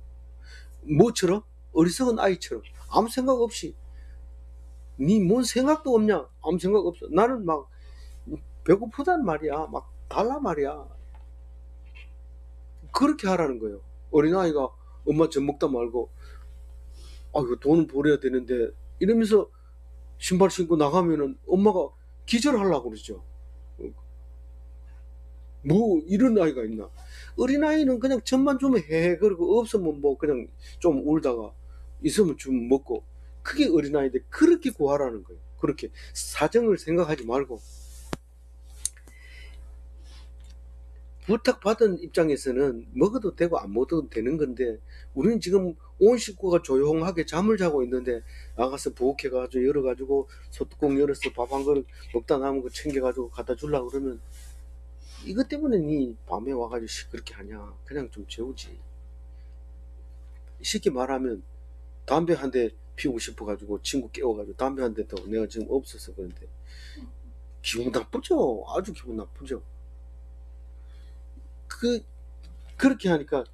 뭐처럼? 어리석은 아이처럼 아무 생각 없이 니 뭔 생각도 없냐? 아무 생각 없어. 나는 막 배고프단 말이야. 막 달라 말이야. 그렇게 하라는 거예요. 어린아이가 엄마 젖 먹다 말고 이거 돈을 벌어야 되는데 이러면서 신발 신고 나가면은 엄마가 기절하려고 그러죠. 뭐 이런 아이가 있나. 어린아이는 그냥 젖만 주면 해. 그리고 없으면 뭐 그냥 좀 울다가 있으면 좀 먹고 그게 어린아이인데 그렇게 구하라는 거예요. 그렇게 사정을 생각하지 말고 부탁받은 입장에서는 먹어도 되고 안 먹어도 되는 건데, 우리는 지금 온 식구가 조용하게 잠을 자고 있는데 나가서 부엌해가지고 열어가지고 소뚜껑 열어서 밥 한 그릇 먹다 남은 거 챙겨가지고 갖다 주려고 그러면, 이것 때문에 니 밤에 와가지고 그렇게 하냐. 그냥 좀 재우지. 쉽게 말하면 담배 한 대 피우고 싶어가지고 친구 깨워가지고 담배 한 대 더, 내가 지금 없어서 그런데 기분 나쁘죠. 아주 기분 나쁘죠. 그렇게 하니까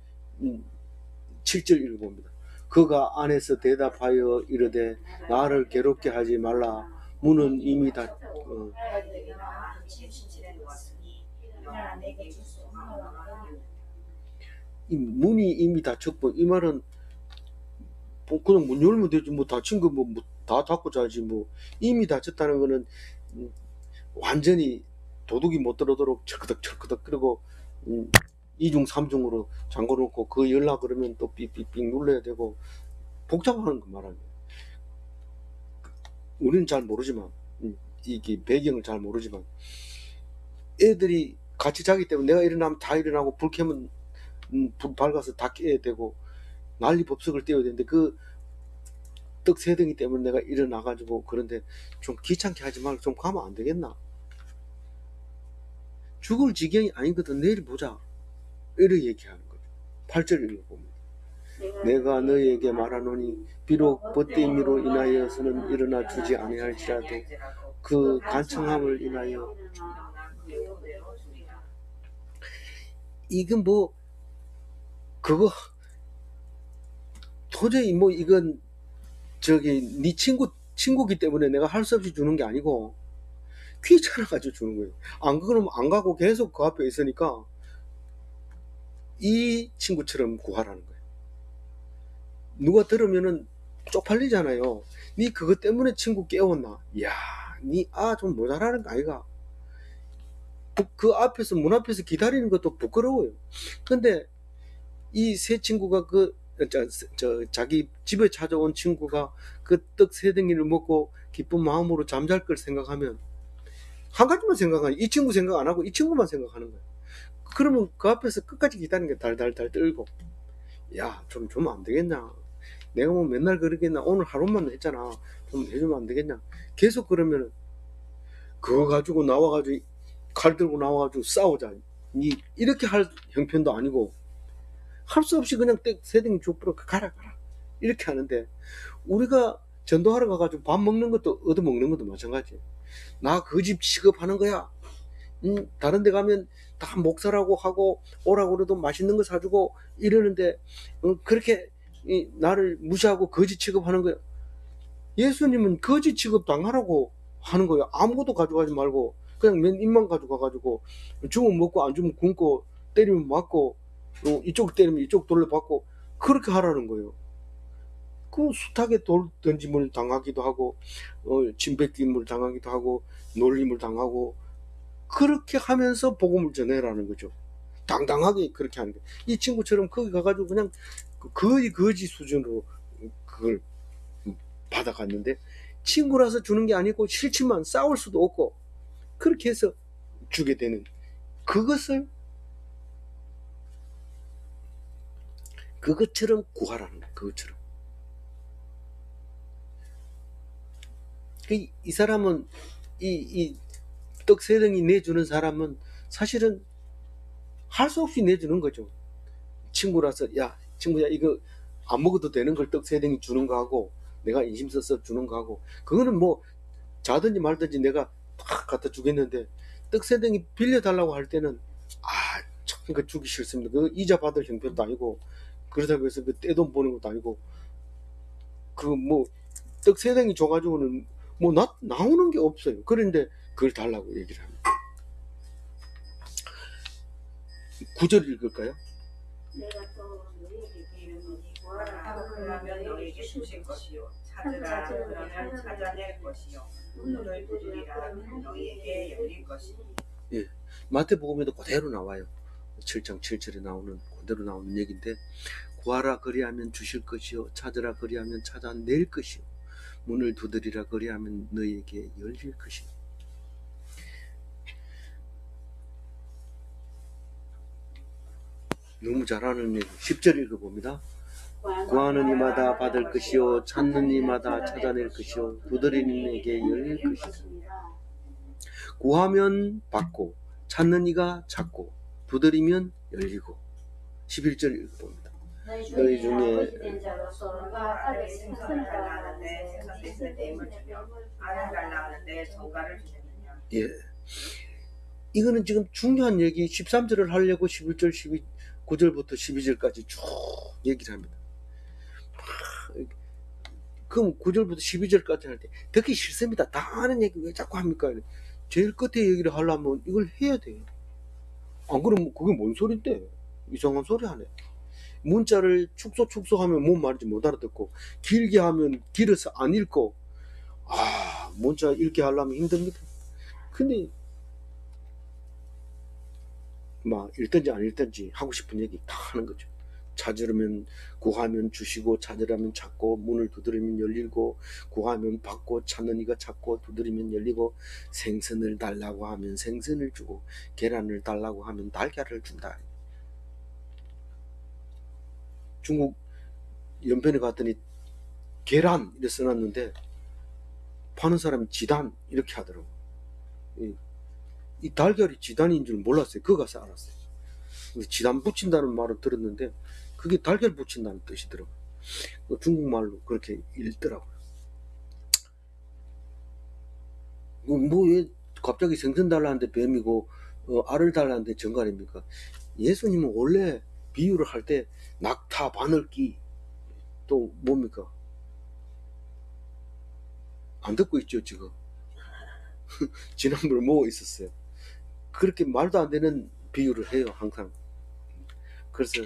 7절 읽어봅니다. 그가 안에서 대답하여 이르되 나를 괴롭게 하지 말라. 문은 이미 다 이 문이 이미 닫혔고, 이 말은 뭐 그냥 문 열면 되지, 뭐 닫힌 거 뭐 다 닫고 자지. 뭐 이미 닫혔다는 거는 완전히 도둑이 못 들어오도록 철커덕 그리고 이중 삼중으로 잠궈 놓고 그 열라 그러면 또 삑삑삑 눌러야 되고 복잡한 거 말하는 거예요. 우리는 잘 모르지만, 이게 배경을 잘 모르지만, 애들이 같이 자기 때문에 내가 일어나면 다 일어나고 불 켜면 불 밝아서 다 깨야 되고 난리 법석을 떼어야 되는데, 그 떡 세 덩이 때문에 내가 일어나가지고, 그런데 좀 귀찮게 하지 말고 좀 가면 안 되겠나? 죽을 지경이 아니거든. 내일 보자. 이렇게 얘기하는 거죠. 8절 읽어봅니다. 내가 너에게 말하노니 비록 벗됨이로 인하여서는 일어나 주지 아니할지라도 그 간청함을 인하여. 이건 뭐 그거 도저히 뭐 이건 저기 네 친구기 때문에 내가 할 수 없이 주는 게 아니고 귀찮아가지고 주는 거예요. 안 그러면 안 가고 계속 그 앞에 있으니까 이 친구처럼 구하라는 거예요. 누가 들으면은 쪽팔리잖아요. 니 그것 때문에 친구 깨웠나? 이야, 니 좀 모자라는 거 아이가? 그 앞에서, 문 앞에서 기다리는 것도 부끄러워요. 근데 이 세 친구가 자기 집에 찾아온 친구가 그 떡 세 덩이를 먹고 기쁜 마음으로 잠잘 걸 생각하면 한 가지만 생각하니, 이 친구 생각 안 하고 이 친구만 생각하는 거예요. 그러면 그 앞에서 끝까지 기다리는 게 달달달 떨고, 야, 좀 주면 안 되겠냐? 내가 뭐 맨날 그러겠나? 오늘 하루만 했잖아. 좀 해주면 안 되겠냐? 계속 그러면 그거 가지고 나와가지고 칼 들고 나와가지고 싸우자. 이렇게 할 형편도 아니고, 할 수 없이 그냥 세 덩이 쭉 뿌려 가라 이렇게 하는데, 우리가 전도하러 가가지고 밥 먹는 것도 얻어먹는 것도 마찬가지예요. 나 그 집 취급하는 거야. 다른 데 가면 다 목사라고 하고 오라고 그래도 맛있는 거 사주고 이러는데 그렇게 나를 무시하고 거지 취급하는 거야. 예수님은 거지 취급 당하라고 하는 거예요. 아무것도 가져가지 말고 그냥 맨 입만 가져가가지고 주면 먹고 안 주면 굶고 때리면 맞고 이쪽 때리면 이쪽 돌려받고 그렇게 하라는 거예요. 그 숱하게 돌 던짐을 당하기도 하고 침 뱉김을 당하기도 하고 놀림을 당하고 그렇게 하면서 복음을 전해라는 거죠. 당당하게 그렇게 하는 거예요. 이 친구처럼 거기 가가지고 그냥 거의 거지 수준으로 그걸 받아갔는데, 친구라서 주는 게 아니고 싫지만 싸울 수도 없고 그렇게 해서 주게 되는, 그것처럼 구하라는 거예요. 그것처럼. 이 사람은 이 떡 세 덩이 내주는 사람은 사실은 할 수 없이 내주는 거죠. 친구라서, 야 친구야 이거 안 먹어도 되는 걸 떡 세 덩이 주는 거하고 내가 인심 써서 주는 거하고, 그거는 뭐 자든지 말든지 내가 탁 갖다 주겠는데, 떡 세 덩이 빌려달라고 할 때는 참 그 주기 싫습니다. 그 이자 받을 형편도 아니고, 그러다고 해서 그 떼돈 버는 것도 아니고, 그 뭐 떡 세 덩이 줘가지고는 뭐 나오는 게 없어요. 그런데 그걸 달라고 얘기를 합니다. 9절 읽을까요? 내가 또 너희에게 이르노니 구하라 그러면 너희에게 주실 것이요 찾으라 그러면 찾아낼 것이요 문을 두드리라 너희에게 열릴 것이니. 예, 마태복음에도 그대로 나와요. 7장 7절에 나오는 그대로 나오는 얘기인데, 구하라 그리하면 주실 것이요 찾으라 그리하면 찾아낼 것이요 문을 두드리라 그리하면 너희에게 열릴 것이요. 너무 잘하는 얘기. 10절 읽어봅니다. 구하는 이마다 받을 것이요 찾는 이마다 찾아낼 것이요 두드리는 이에게 열릴 것이다. 구하면 받고 찾는 이가 찾고 두드리면 열리고. 11절 읽어봅니다. 너희 중에 아버지 된 자로서 누가 아들 생선을 달라하는데 생선 대신에 뱀을 주며 알을 달라하는데 정가를 주느냐. 예. 이거는 지금 중요한 얘기 13절을 하려고 11절 9절부터 12절까지 쭉 얘기를 합니다. 그럼 9절부터 12절까지 할 때 듣기 싫습니다. 다 아는 얘기 왜 자꾸 합니까? 제일 끝에 얘기를 하려면 이걸 해야 돼요. 안 그러면 그게 뭔 소린데? 이상한 소리 하네. 문자를 축소하면 뭔 말인지 못 알아듣고 길게 하면 길어서 안 읽고 문자 읽게 하려면 힘듭니다. 근데 막 읽든지 안 읽든지 하고 싶은 얘기 다 하는 거죠. 찾으려면 구하면 주시고 찾으려면 찾고 문을 두드리면 열리고 구하면 받고 찾는 이가 찾고 두드리면 열리고 생선을 달라고 하면 생선을 주고 계란을 달라고 하면 달걀을 준다. 중국 연변에 갔더니 계란 이렇게 써놨는데 파는 사람이 지단 이렇게 하더라고. 이 달걀이 지단인 줄 몰랐어요. 그거 가서 알았어요. 지단 붙인다는 말을 들었는데 그게 달걀 붙인다는 뜻이더라고요. 중국말로 그렇게 읽더라고요. 뭐 왜 갑자기 생선 달라는데 뱀이고 알을 달라는데 정갈입니까? 예수님은 원래 비유를 할 때 낙타, 바늘기 또 뭡니까? 안 듣고 있죠 지금. 지난번에 뭐 있었어요. 그렇게 말도 안 되는 비유를 해요 항상. 그래서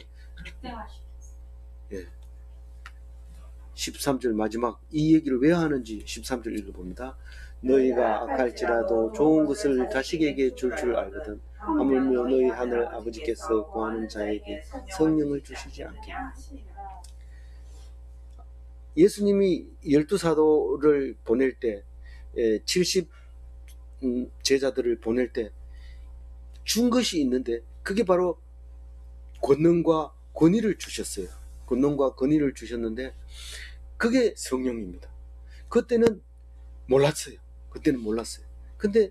13절 마지막 이 얘기를 왜 하는지 13절 읽어봅니다. 너희가 악할지라도 좋은 것을 자식에게 줄 알거든 하물며 너희 하늘 아버지께서 구하는 자에게 성령을 주시지 않겠나. 예수님이 12사도를 보낼 때 70 제자들을 보낼 때 준 것이 있는데 그게 바로 권능과 권위를 주셨어요. 권능과 권위를 주셨는데 그게 성령입니다. 그때는 몰랐어요. 근데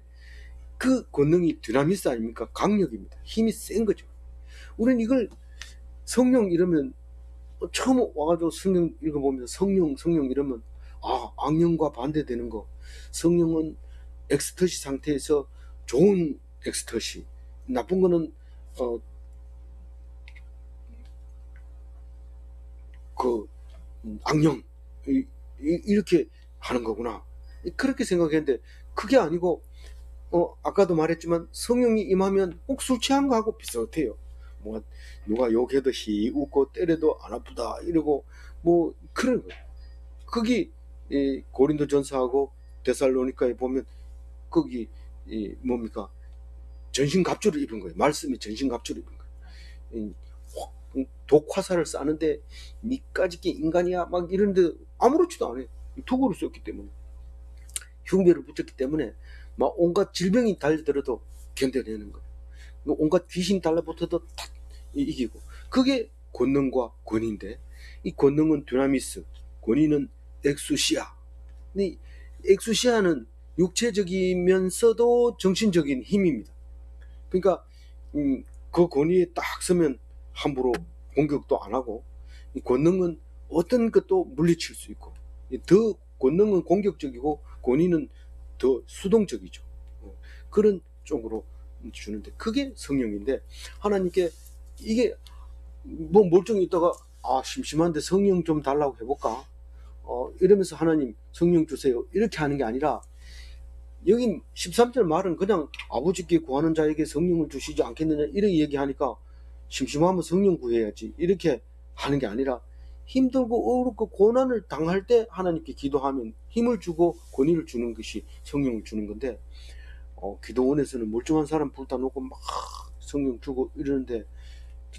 그 권능이 드나미스 아닙니까? 강력입니다. 힘이 센 거죠. 우리는 이걸 성령 이러면 처음 와가지고 성령 읽어보면서 성령 이러면 악령과 반대되는 거. 성령은 엑스터시 상태에서 좋은 엑스터시, 나쁜 거는 악령 이렇게 하는 거구나. 그렇게 생각했는데 그게 아니고 아까도 말했지만 성령이 임하면 꼭 술 취한 거하고 비슷해요. 뭐 누가 욕해도 히 웃고 때려도 안 아프다 이러고 뭐 그런 거예요. 거기 고린도전서하고 데살로니가에 보면 거기 뭡니까? 전신갑주를 입은 거예요. 말씀이 전신갑주를 입은 거예요. 독화살을 싸는데 니까짓 게 인간이야 막 이런데 아무렇지도 않아요. 도구를 썼기 때문에, 흉배를 붙였기 때문에 막 온갖 질병이 달려들어도 견뎌내는 거예요. 온갖 귀신 달라붙어도 다 이기고. 그게 권능과 권위인데 이 권능은 드나미스, 권위는 엑수시아. 이 엑수시아는 육체적이면서도 정신적인 힘입니다. 그러니까 그 권위에 딱 서면 함부로 공격도 안 하고, 이 권능은 어떤 것도 물리칠 수 있고, 더 권능은 공격적이고 권위는 더 수동적이죠. 그런 쪽으로 주는데 그게 성령인데, 하나님께 이게 뭐 멀쩡히 있다가 심심한데 성령 좀 달라고 해볼까 이러면서 하나님 성령 주세요 이렇게 하는 게 아니라, 여긴 13절 말은 그냥 아버지께 구하는 자에게 성령을 주시지 않겠느냐 이렇게 얘기하니까 심심하면 성령 구해야지 이렇게 하는 게 아니라, 힘들고 어렵고 고난을 당할 때 하나님께 기도하면 힘을 주고 권위를 주는 것이 성령을 주는 건데, 기도원에서는 멀쩡한 사람 불다 놓고 막 성령 주고 이러는데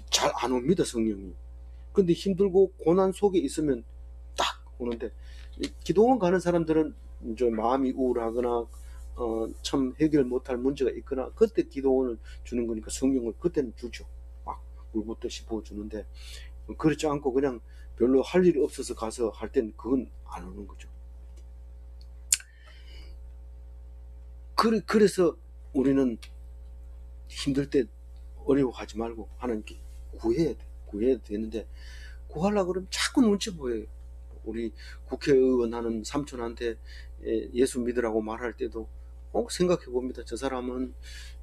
잘 안 옵니다 성령이. 근데 힘들고 고난 속에 있으면 딱 오는데, 기도원 가는 사람들은 이제 마음이 우울하거나 참 해결 못할 문제가 있거나 그때 기도원을 주는 거니까 성령을 그때는 주죠. 막 굴붓듯이 부어주는데, 그렇지 않고 그냥 별로 할 일이 없어서 가서 할 땐 그건 안 오는 거죠. 그래서 우리는 힘들 때 어려워하지 말고 하나님께 구해야 되는데, 구하려고 그러면 자꾸 눈치 보여요. 우리 국회의원 하는 삼촌한테 예수 믿으라고 말할 때도 생각해 봅니다. 저 사람은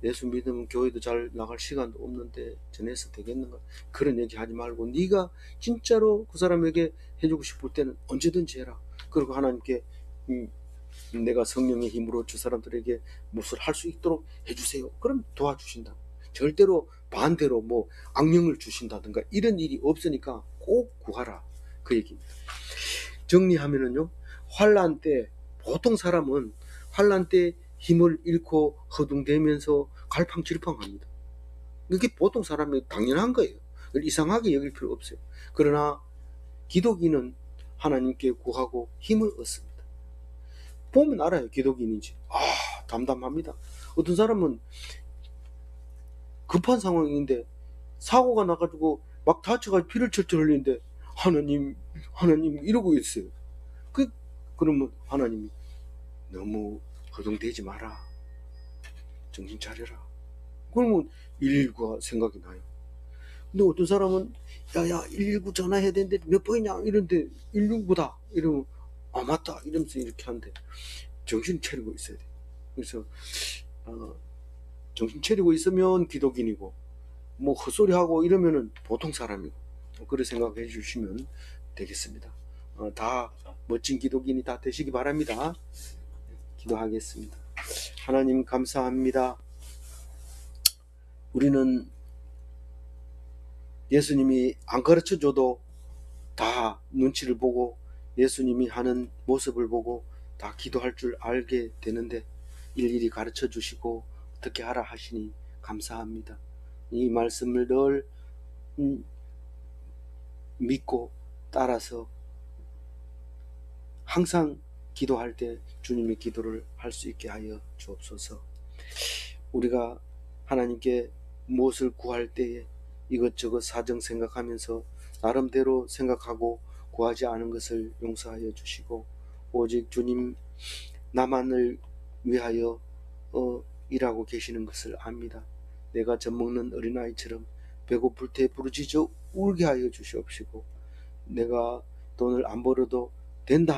예수 믿으면 교회도 잘 나갈 시간도 없는데 전해서 되겠는가? 그런 얘기 하지 말고 네가 진짜로 그 사람에게 해주고 싶을 때는 언제든지 해라. 그리고 하나님께 내가 성령의 힘으로 저 사람들에게 무엇을 할 수 있도록 해주세요. 그럼 도와주신다. 절대로 반대로 뭐 악령을 주신다든가 이런 일이 없으니까 꼭 구하라. 그 얘기입니다. 정리하면은요, 환난 때 보통 사람은 환난 때 힘을 잃고 허둥대면서 갈팡질팡합니다. 이게 보통 사람이 당연한 거예요. 이상하게 여길 필요 없어요. 그러나 기독인은 하나님께 구하고 힘을 얻습니다. 보면 알아요, 기독인인지. 담담합니다. 어떤 사람은 급한 상황인데 사고가 나가지고 막 다쳐가지고 피를 철철 흘리는데 하나님 이러고 있어요. 그러면 하나님이 너무 허둥대지 마라. 정신 차려라. 그러면 119가 생각이 나요. 근데 어떤 사람은 야야 119 전화해야 되는데 몇 번이냐 이런데 119다 이러면 맞다 이러면서 이렇게 하는데 정신 차리고 있어야 돼. 그래서 정신 차리고 있으면 기독인이고 뭐 헛소리하고 이러면은 보통 사람이고, 그렇게 생각해 주시면 되겠습니다. 다 멋진 기독인이 다 되시기 바랍니다. 기도하겠습니다. 하나님 감사합니다. 우리는 예수님이 안 가르쳐줘도 다 눈치를 보고 예수님이 하는 모습을 보고 다 기도할 줄 알게 되는데 일일이 가르쳐 주시고 어떻게 하라 하시니 감사합니다. 이 말씀을 늘 믿고 따라서 항상 기도할 때 주님의 기도를 할 수 있게 하여 주옵소서. 우리가 하나님께 무엇을 구할 때에 이것저것 사정 생각하면서 나름대로 생각하고 구하지 않은 것을 용서하여 주시고, 오직 주님 나만을 위하여 일하고 계시는 것을 압니다. 내가 젖먹는 어린아이처럼 배고플 때 부르짖어 울게 하여 주시옵시고, 내가 돈을 안 벌어도 된다